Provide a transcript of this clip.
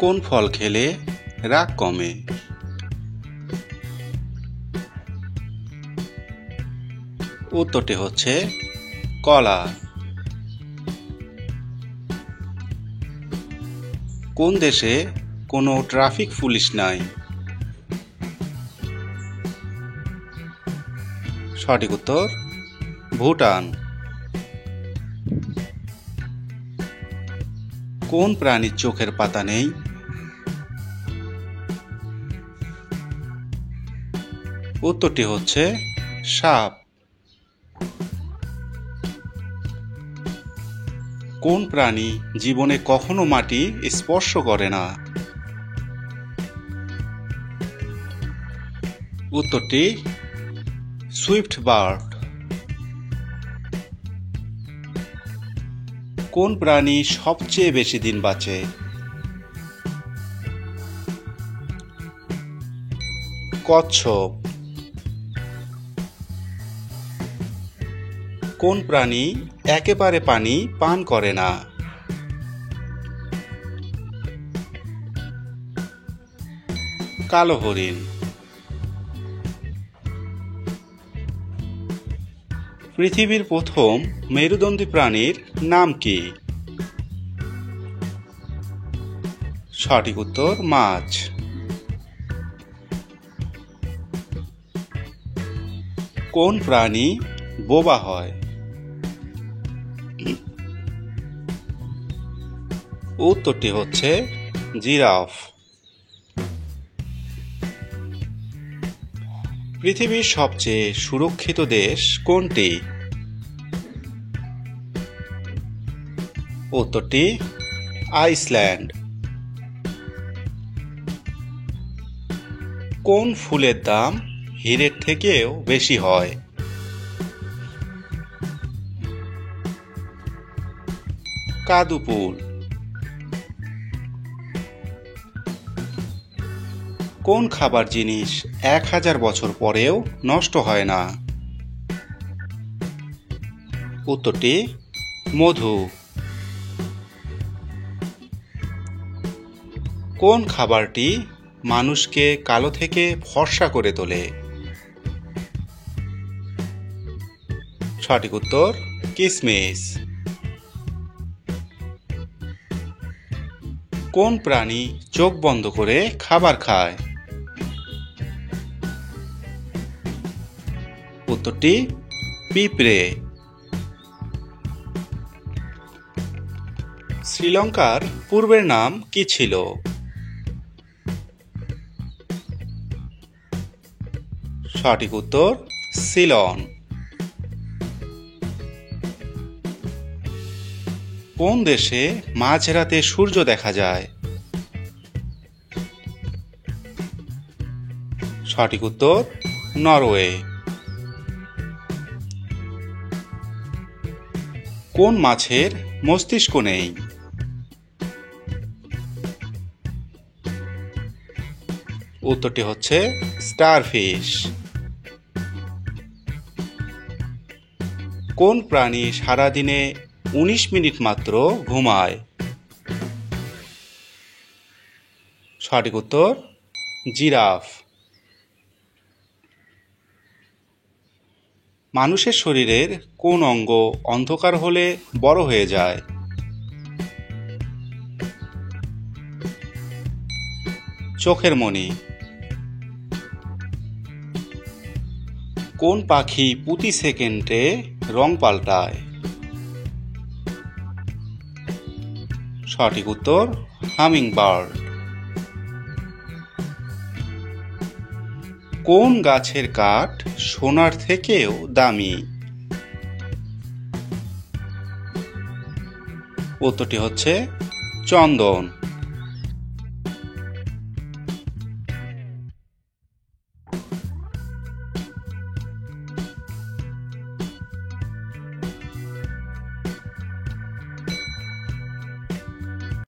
কোন ফল খেলে রাগ কমে? উত্তরটি হচ্ছে কলা। কোন দেশে কোনো ট্রাফিক পুলিশ নাই? সঠিক উত্তর ভুটান। কোন প্রাণীর চোখের পাতা নেই? উত্তরটি হচ্ছে সাপ। কোন প্রাণী জীবনে কখনো মাটি স্পর্শ করে না? উত্তরটি সুইফট বার্ড। কোন প্রাণী সবচেয়ে বেশি দিন বাঁচে? কচ্ছপ। কোন প্রাণী একেবারে পানি পান করে না? কালো হরিণ। পৃথিবীর প্রথম মেরুদণ্ডী প্রাণীর নাম কি? সঠিক উত্তর মাছ। কোন প্রাণী বোবা হয়? উত্তরটি হচ্ছে জিরাফ। পৃথিবীর সবচেয়ে সুরক্ষিত দেশ কোনটি? উত্তরটি আইসল্যান্ড। কোন ফুলের দাম হীরের থেকেও বেশি হয়? কাদুপুল। কোন খাবার জিনিস 1000 বছর পরেও নষ্ট হয় না? উত্তরটি মধু। কোন খাবারটি মানুষকে কালো থেকে ফর্সা করে তোলে? সঠিক উত্তর কিশমিশ। কোন প্রাণী চোখ বন্ধ করে খাবার খায়? উত্তরটি পিঁপড়ে। শ্রীলঙ্কার পূর্বের নাম কি ছিল? সঠিক উত্তর সিলন। কোন দেশে মাঝরাতে সূর্য দেখা যায়? সঠিক উত্তর নরওয়ে। কোন মাছের মস্তিষ্ক নেই? উত্তরটি হচ্ছে স্টারফিশ। কোন প্রাণী সারাদিনে 19 মিনিট মাত্র ঘুমায়? সঠিক উত্তর জিরাফ। মানুষের শরীরের কোন অঙ্গ অন্ধকার হলে বড় হয়ে যায়? চোখের মণি। কোন পাখি প্রতি সেকেন্ডে রং পাল্টায়? সঠিক উত্তর হামিং বার্ড। কোন গাছের কাঠ সোনার থেকেও দামি? উত্তরটি হচ্ছে চন্দন।